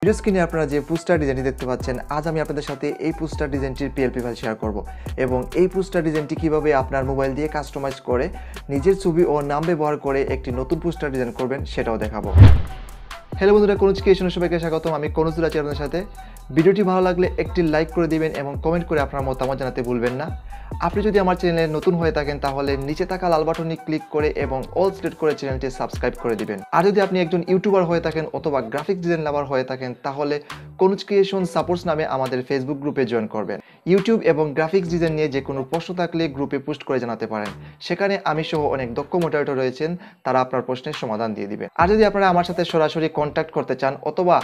Video স্ক্রিনে আপনারা যে পোস্টার ডিজাইনটি দেখতে পাচ্ছেন, আজ আমি আপনাদের সাথে এই পোস্টার ডিজাইনটির পিএলপি ফাইল শেয়ার করব এবং এই পোস্টার ডিজাইনটি কিভাবে আপনার মোবাইল দিয়ে কাস্টমাইজ করে নিজের ছবি ও নাম ব্যবহার করে একটি নতুন পোস্টার ডিজাইন করবেন সেটাও দেখাবো। হ্যালো বন্ধুরা, কোনুজ ক্রিয়েশনের সবাইকে স্বাগতম। আমি কোনুজ আছি আপনাদের সাথে। ভিডিওটি ভালো লাগলে একটি লাইক করে দিবেন এবং কমেন্ট করে আপনার মতামত জানাতে ভুলবেন না। আপনি যদি আমার চ্যানেলে নতুন হয়ে থাকেন তাহলে নিচে থাকা লাল বাটনে ক্লিক করে এবং অল সিলেক্ট করে চ্যানেলটি সাবস্ক্রাইব করে দিবেন। আর যদি আপনি একজন ইউটিউবার হয়ে থাকেন অথবা গ্রাফিক ডিজাইন লাভার হয়ে থাকেন তাহলে কোনুজ ক্রিয়েশন সাপোর্টস নামে আমাদের ফেসবুক গ্রুপে জয়েন করবেন। ইউটিউব এবং গ্রাফিক্স ডিজাইন নিয়ে যে কোনো প্রশ্ন থাকলে গ্রুপে পোস্ট করে জানাতে পারেন। সেখানে আমি সহ অনেক দক্ষ মডারেটর রয়েছেন, তারা আপনার প্রশ্নের সমাধান দিয়ে দিবেন। আর যদি আপনারা আমার সাথে সরাসরি কন্ট্যাক্ট করতে চান অথবা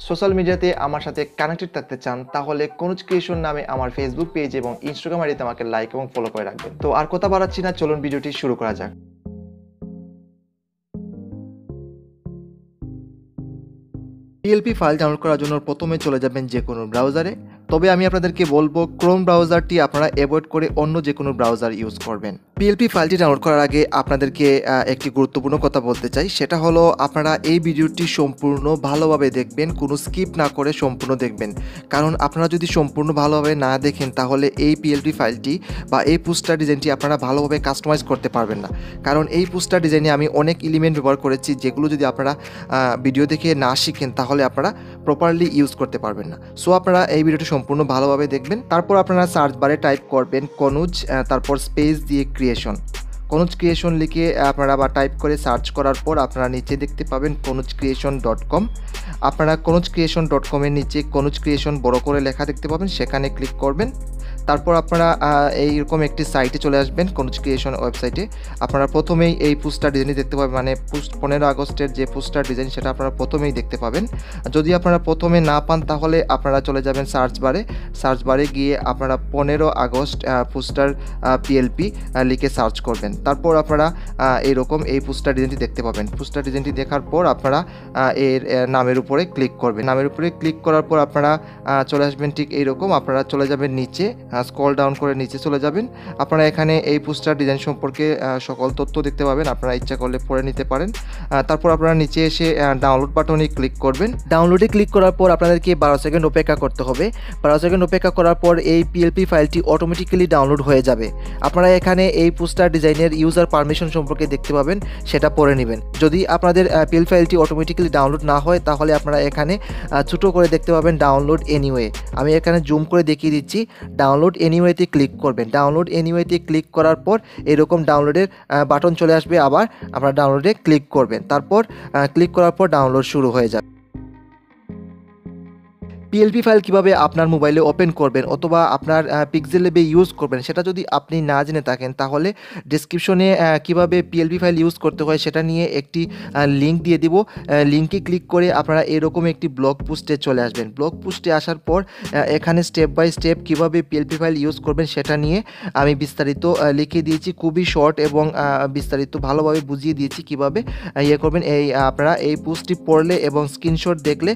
সোশ্যাল মিডিয়াতে আমার সাথে কানেক্টেড থাকতে চান তাহলে কোনুজ ক্রিয়েশন নামে আমার ফেসবুক পেজ এবং ইনস্টাগ্রাম আইডিতে আমাকে লাইক এবং ফলো করে রাখবেন। তো আর কথা বাড়াচ্ছি না, চলুন ভিডিওটি শুরু করা যাক। পিএলপি ফাইল ডাউনলোড করার জন্য প্রথমে চলে যাবেন যে কোনো ব্রাউজারে। তবে আমি আপনাদেরকে বলবো ক্রোম ব্রাউজারটি আপনারা অ্যাভয়েড করে অন্য যে কোনো ব্রাউজার ইউজ করবেন। পিএলপি ফাইলটি ডাউনলোড করার আগে আপনাদেরকে একটি গুরুত্বপূর্ণ কথা বলতে চাই, সেটা হলো আপনারা এই ভিডিওটি সম্পূর্ণ ভালোভাবে দেখবেন, কোনো স্কিপ না করে সম্পূর্ণ দেখবেন। কারণ আপনারা যদি সম্পূর্ণ ভালোভাবে না দেখেন তাহলে এই পিএলপি ফাইলটি বা এই পোস্টার ডিজাইনটি আপনারা ভালোভাবে কাস্টমাইজ করতে পারবেন না। কারণ এই পোস্টার ডিজাইনে আমি অনেক এলিমেন্ট ব্যবহার করেছি যেগুলো যদি আপনারা ভিডিও দেখে না শিখেন তাহলে আপনারা প্রপারলি ইউজ করতে পারবেন না। সো আপনারা এই ভিডিওটি সম্পূর্ণ ভালোভাবে দেখবেন। তারপর আপনারা সার্চ বারে টাইপ করবেন কোনুজ, তারপর স্পেস দিয়ে ক্রিয়েশন, কোনুজ ক্রিয়েশন লিখে আপনারা বা টাইপ করে সার্চ করার পর আপনারা নিচে দেখতে পাবেন konuj.com। আপনারা konuj.com-এর নিচে কোনুজ ক্রিয়েশন বড় করে লেখা দেখতে পাবেন, সেখানে ক্লিক করবেন। তারপর আপনারা এইরকম একটি সাইটে চলে আসবেন, কোনুজ ক্রিয়েশন ওয়েবসাইটে। আপনারা প্রথমেই এই পোস্টার ডিজাইনটি দেখতে পাবেন, মানে 15 আগস্টের যে পোস্টার ডিজাইন সেটা আপনারা প্রথমেই দেখতে পাবেন। যদি আপনারা প্রথমে না পান তাহলে আপনারা চলে যাবেন সার্চ বারে গিয়ে আপনারা 15 আগস্ট পোস্টার পিএলপি লিখে সার্চ করবেন। তারপর আপনারা এইরকম এই পোস্টার ডিজাইনটি দেখতে পাবেন। পোস্টার ডিজাইনটি দেখার পর আপনারা এর নামের উপরে ক্লিক করবেন। নামের উপরে ক্লিক করার পর আপনারা চলে আসবেন ঠিক এইরকম। আপনারা চলে যাবেন নিচে, স্ক্রল ডাউন করে নিচে চলে যাবেন। আপনারা এখানে এই পোস্টার ডিজাইন সম্পর্কে সকল তথ্য দেখতে পাবেন, আপনারা ইচ্ছা করলে পড়ে নিতে পারেন। তারপর আপনারা নিচে এসে ডাউনলোড বাটনে ক্লিক করবেন। ডাউনলোডে ক্লিক করার পর আপনাদেরকে 12 সেকেন্ড অপেক্ষা করতে হবে। 12 সেকেন্ড অপেক্ষা করার পর এই পিএলপি ফাইলটি অটোমেটিক্যালি ডাউনলোড হয়ে যাবে। আপনারা এখানে এই পোস্টার ডিজাইনের ইউজার পারমিশন সম্পর্কে দেখতে পাবেন, সেটা পড়ে নেবেন। যদি আপনাদের পিএলপি ফাইলটি অটোমেটিক্যালি ডাউনলোড না হয় তাহলে আপনারা এখানে ছোটো করে দেখতে পাবেন ডাউনলোড এনিওয়ে। আমি এখানে জুম করে দেখিয়ে দিচ্ছি। ডাউনলোড এনিওয়েতে ক্লিক করবেন। ডাউনলোড এনিওয়েতে ক্লিক করার পর এরকম ডাউনলোডের বাটন চলে আসবে, আবার আপনারা ডাউনলোডে ক্লিক করবেন। তারপর ক্লিক করার পর ডাউনলোড শুরু হয়ে যাবে। পিএলপি ফাইল কিভাবে আপনার মোবাইলে ওপেন করবেন অথবা আপনার পিক্সেলবে ইউজ করবেন সেটা যদি আপনি না জেনে থাকেন তাহলে ডেসক্রিপশনে কিভাবে পিএলপি ফাইল ইউজ করতে হয় সেটা নিয়ে একটি লিঙ্ক দিয়ে দিব। লিঙ্কে ক্লিক করে আপনারা এরকম একটি ব্লগ পোস্টে চলে আসবেন। ব্লগ পোস্টে আসার পর এখানে স্টেপ বাই স্টেপ কিভাবে পিএলপি ফাইল ইউজ করবেন সেটা নিয়ে আমি বিস্তারিত লিখে দিয়েছি, খুবই শর্ট এবং বিস্তারিত ভালোভাবে বুঝিয়ে দিয়েছি কিভাবে করবেন। আপনারা এই পোস্টটি পড়লে এবং স্ক্রিনশট দেখলে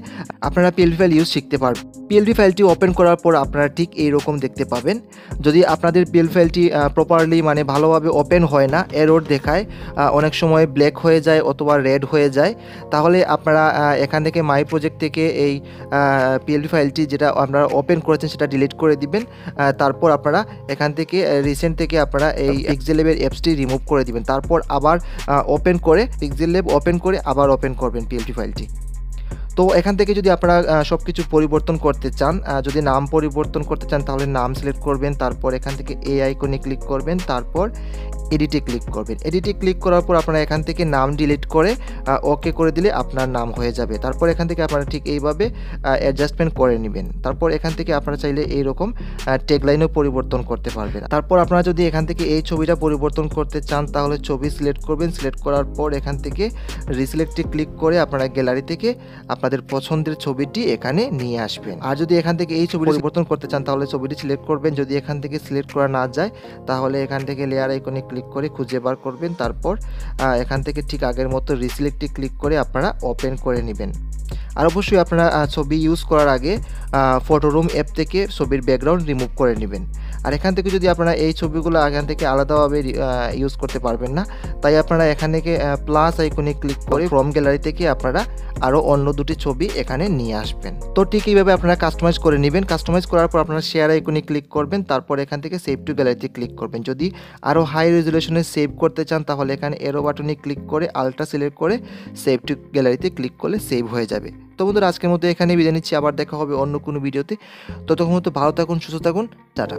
আপনারা পিএলপি ফাইল ইউজ শিখতে পারবেন। পিএলপি ফাইলটি ওপেন করার পর আপনারা ঠিক এইরকম দেখতে পাবেন। যদি আপনাদের পিএলপি ফাইলটি প্রপারলি মানে ভালোভাবে ওপেন হয় না, এরর দেখায়, অনেক সময় ব্ল্যাক হয়ে যায় অথবা রেড হয়ে যায়, তাহলে আপনারা এখান থেকে মাই প্রজেক্ট থেকে এই পিএলপি ফাইলটি যেটা আপনারা ওপেন করেছেন সেটা ডিলিট করে দিবেন। তারপর আপনারা এখান থেকে রিসেন্ট থেকে আপনারা এই পিক্সেলেবের অ্যাপসটি রিমুভ করে দিবেন। তারপর আবার ওপেন করে পিক্সেলেব ওপেন করে আবার ওপেন করবেন পিএলপি ফাইলটি। তো এখান থেকে যদি আপনারা সব কিছু পরিবর্তন করতে চান, যদি নাম পরিবর্তন করতে চান তাহলে নাম সিলেক্ট করবেন। তারপর এখান থেকে এই আইকনে ক্লিক করবেন, তারপর এডিটে ক্লিক করবেন। এডিটে ক্লিক করার পর আপনারা এখান থেকে নাম ডিলিট করে ওকে করে দিলে আপনার নাম হয়ে যাবে। তারপর এখান থেকে আপনারা ঠিক এইভাবে অ্যাডজাস্টমেন্ট করে নেবেন। তারপর এখান থেকে আপনারা চাইলে এইরকম ট্যাগলাইনও পরিবর্তন করতে পারবেন। তারপর আপনারা যদি এখান থেকে এই ছবিটা পরিবর্তন করতে চান তাহলে ছবি সিলেক্ট করবেন। সিলেক্ট করার পর এখান থেকে রিসিলেক্টে ক্লিক করে আপনারা গ্যালারি থেকে আপনাদের পছন্দের ছবিটি এখানে নিয়ে আসবেন। আর যদি এখান থেকে এই ছবি পরিবর্তন করতে চান তাহলে ছবিটি সিলেক্ট করবেন। যদি এখান থেকে সিলেক্ট করা না যায় তাহলে এখান থেকে লেয়ার আইকনে ক্লিক করে খুঁজে বার করবেন। তারপর এখান থেকে ঠিক আগের মতো রিসিলেক্টে ক্লিক করে আপনারা ওপেন করে নেবেন। আর অবশ্যই আপনারা ছবি ইউজ করার আগে ফটোরুম অ্যাপ থেকে ছবির ব্যাকগ্রাউন্ড রিমুভ করে নেবেন। আর এখান থেকে যদি আপনারা এই ছবিগুলো এখান থেকে আলাদাভাবে ইউজ করতে পারবেন না, তাই আপনারা এখান থেকে প্লাস আইকনে ক্লিক করে ফ্রম গ্যালারি থেকে আপনারা আরও অন্য দুটি ছবি এখানে নিয়ে আসবেন। তো ঠিক এইভাবে আপনারা কাস্টমাইজ করে নেবেন। কাস্টমাইজ করার পর আপনারা শেয়ার আইকনে ক্লিক করবেন, তারপর এখান থেকে সেভ টু গ্যালারিতে ক্লিক করবেন। যদি আরও হাই রেজুলেশনে সেভ করতে চান তাহলে এখানে এরো বাটনে ক্লিক করে আলট্রা সিলেক্ট করে সেভ টু গ্যালারিতে ক্লিক করলে সেভ হয়ে যাবে। তো বন্ধুরা, আজকের মতো এখানে বিদায় নিচ্ছি, আবার দেখা হবে অন্য কোনো ভিডিওতে। ততক্ষণ মতো ভালো থাকুন, সুস্থ থাকুন, টাটা।